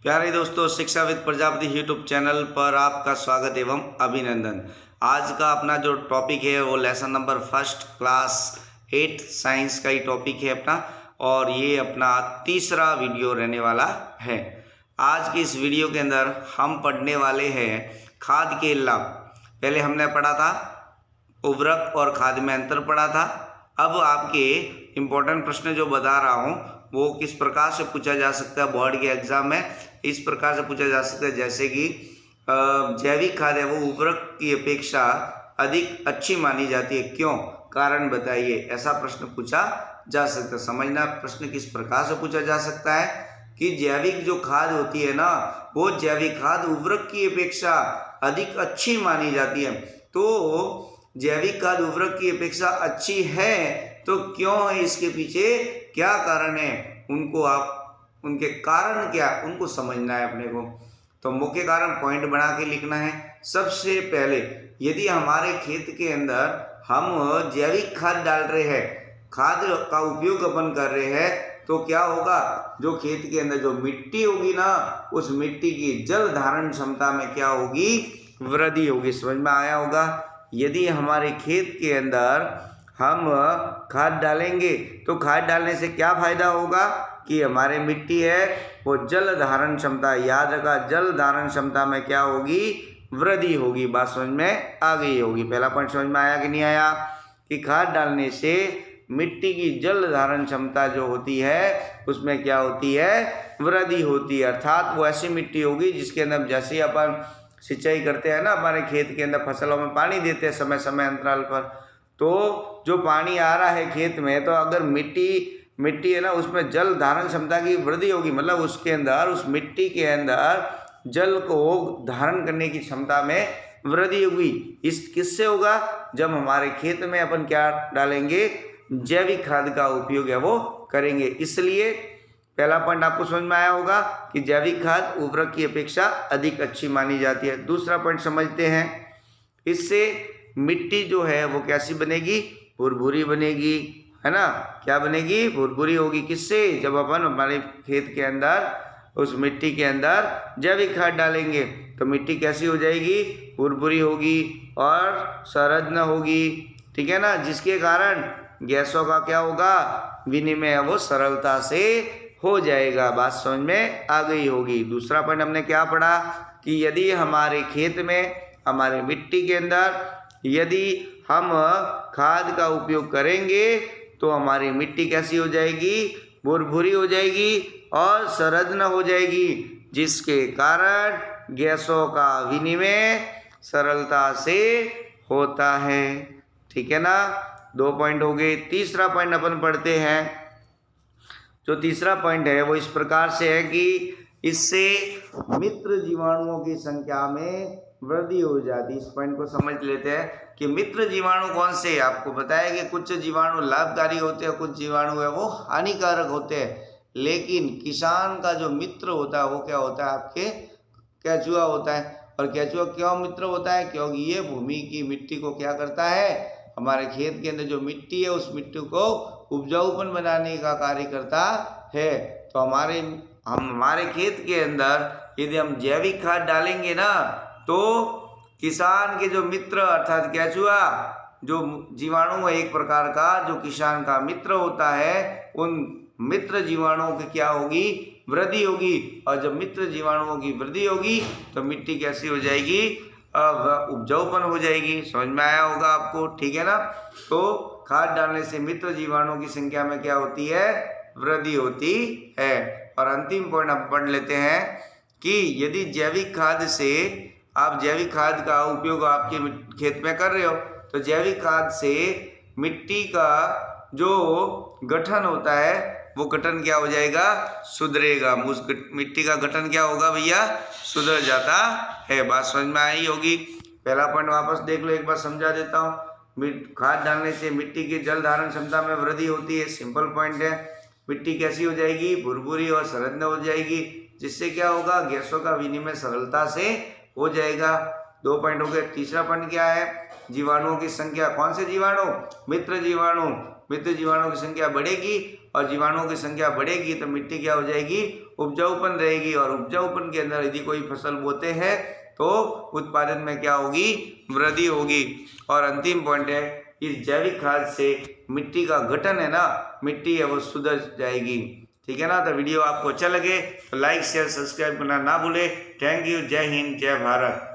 प्यारे दोस्तों, शिक्षा विद प्रजापति यूट्यूब चैनल पर आपका स्वागत एवं अभिनंदन। आज का अपना जो टॉपिक है वो lesson number first class 8 science का ही टॉपिक है अपना, और ये अपना तीसरा वीडियो रहने वाला है। आज की इस वीडियो के अंदर हम पढ़ने वाले हैं खाद के लाभ। पहले हमने पढ़ा था उर्वरक और खाद में अंतर पढ़ा था। अब आपके इम्पोर्टेंट प्रश्न जो बता रहा हूँ वो किस प्रकार से पूछा जा सकता है बोर्ड के एग्जाम में। इस प्रकार से पूछा जा सकता है जैसे कि जैविक खाद है वो उर्वरक की अपेक्षा अधिक अच्छी मानी जाती है, क्यों, कारण बताइए। ऐसा प्रश्न पूछा जा सकता है। समझना प्रश्न किस प्रकार से पूछा जा सकता है कि जैविक जो खाद होती है ना, वो जैविक खाद उर्वरक की अपेक्षा अधिक अच्छी मानी जाती है। तो जैविक खाद उर्वरक की अपेक्षा अच्छी है तो क्यों है, इसके पीछे क्या कारण है, उनके कारण क्या, उनको समझना है अपने को। तो मुख्य कारण पॉइंट बना के लिखना है। सबसे पहले यदि हमारे खेत के अंदर हम जैविक खाद डाल रहे हैं, खाद का उपयोग अपन कर रहे हैं, तो क्या होगा, जो खेत के अंदर जो मिट्टी होगी ना, उस मिट्टी की जल धारण क्षमता में क्या होगी, वृद्धि होगी। समझ में आया होगा। यदि हमारे खेत के अंदर हम खाद डालेंगे तो खाद डालने से क्या फायदा होगा कि हमारे मिट्टी है वो जल धारण क्षमता, याद रखा, जल धारण क्षमता में क्या होगी, वृद्धि होगी। बात समझ में आ गई होगी। पहला पॉइंट समझ में आया कि नहीं आया कि खाद डालने से मिट्टी की जल धारण क्षमता जो होती है उसमें क्या होती है, वृद्धि होती है। अर्थात वो ऐसी मिट्टी होगी जिसके अंदर जैसे ही अपन सिंचाई करते हैं ना, हमारे खेत के अंदर फसलों में पानी देते हैं समय समय अंतराल पर, तो जो पानी आ रहा है खेत में, तो अगर मिट्टी है ना, उसमें जल धारण क्षमता की वृद्धि होगी, मतलब उसके अंदर, उस मिट्टी के अंदर जल को धारण करने की क्षमता में वृद्धि होगी। इस किससे होगा, जब हमारे खेत में अपन क्या डालेंगे, जैविक खाद का उपयोग है वो करेंगे। इसलिए पहला पॉइंट आपको समझ में आया होगा कि जैविक खाद उर्वरक की अपेक्षा अधिक अच्छी मानी जाती है। दूसरा पॉइंट समझते हैं, इससे मिट्टी जो है वो कैसी बनेगी, भुरभुरी बनेगी, है ना। क्या बनेगी, भुरभुरी होगी। किससे, जब अपन हमारे खेत के अंदर, उस मिट्टी के अंदर जैविक खाद डालेंगे तो मिट्टी कैसी हो जाएगी, भुरभुरी होगी और सरद न होगी, ठीक है ना, जिसके कारण गैसों का क्या होगा, विनिमय वो सरलता से हो जाएगा। बात समझ में आ गई होगी। दूसरा पॉइंट हमने क्या पढ़ा कि यदि हमारे खेत में, हमारे मिट्टी के अंदर यदि हम खाद का उपयोग करेंगे तो हमारी मिट्टी कैसी हो जाएगी, भुरभुरी हो जाएगी और सरद हो जाएगी, जिसके कारण गैसों का विनिमय सरलता से होता है, ठीक है ना। 2 पॉइंट हो गए। तीसरा पॉइंट अपन पढ़ते हैं। जो तीसरा पॉइंट है वो इस प्रकार से है कि इससे मित्र जीवाणुओं की संख्या में वृद्धि हो जाती है। इस पॉइंट को समझ लेते हैं कि मित्र जीवाणु कौन से, आपको बताया कि कुछ जीवाणु लाभकारी होते हैं, कुछ जीवाणु है वो हानिकारक होते हैं। लेकिन किसान का जो मित्र होता है वो क्या होता है, आपके केंचुआ होता है। और केंचुआ क्यों मित्र होता है, क्योंकि ये भूमि की मिट्टी को क्या करता है, हमारे खेत के अंदर जो मिट्टी है उस मिट्टी को उपजाऊपन बनाने का कार्य करता है। तो हमारे खेत के अंदर यदि हम जैविक खाद डालेंगे ना, तो किसान के जो मित्र अर्थात केंचुआ जो जीवाणु है एक प्रकार का, जो किसान का मित्र होता है, उन मित्र जीवाणुओं की क्या होगी, वृद्धि होगी। और जब मित्र जीवाणुओं की वृद्धि होगी तो मिट्टी कैसी हो जाएगी, उपजाऊपन हो जाएगी। समझ में आया होगा आपको, ठीक है ना। तो खाद डालने से मित्र जीवाणुओं की संख्या में क्या होती है, वृद्धि होती है। और अंतिम पॉइंट हम पढ़ लेते हैं कि यदि जैविक खाद से, आप जैविक खाद का उपयोग आपके खेत में कर रहे हो, तो जैविक खाद से मिट्टी का जो गठन होता है वो गठन क्या हो जाएगा, सुधरेगा। उस मिट्टी का गठन क्या होगा भैया, सुधर जाता है। बात समझ में आई होगी। पहला पॉइंट वापस देख लो, एक बार समझा देता हूँ। खाद डालने से मिट्टी की जल धारण क्षमता में वृद्धि होती है, सिंपल पॉइंट है। मिट्टी कैसी हो जाएगी, भुरभुरी और सरद हो जाएगी, जिससे क्या होगा, गैसों का विनिमय सरलता से हो जाएगा। 2 पॉइंट हो गए। तीसरा पॉइंट क्या है, जीवाणुओं की संख्या। कौन से जीवाणु, मित्र जीवाणु। मित्र जीवाणुओं की संख्या बढ़ेगी और जीवाणुओं की संख्या बढ़ेगी तो मिट्टी क्या हो जाएगी, उपजाऊपन रहेगी और उपजाऊपन के अंदर यदि कोई फसल बोते हैं तो उत्पादन में क्या होगी, वृद्धि होगी। और अंतिम पॉइंट है, इस जैविक खाद से मिट्टी का गठन है ना, मिट्टी है वो सुधर जाएगी। ठीक है ना। तो वीडियो आपको अच्छा लगे तो लाइक शेयर सब्सक्राइब करना ना भूले। Thank you. जय हिंद, जय भारत।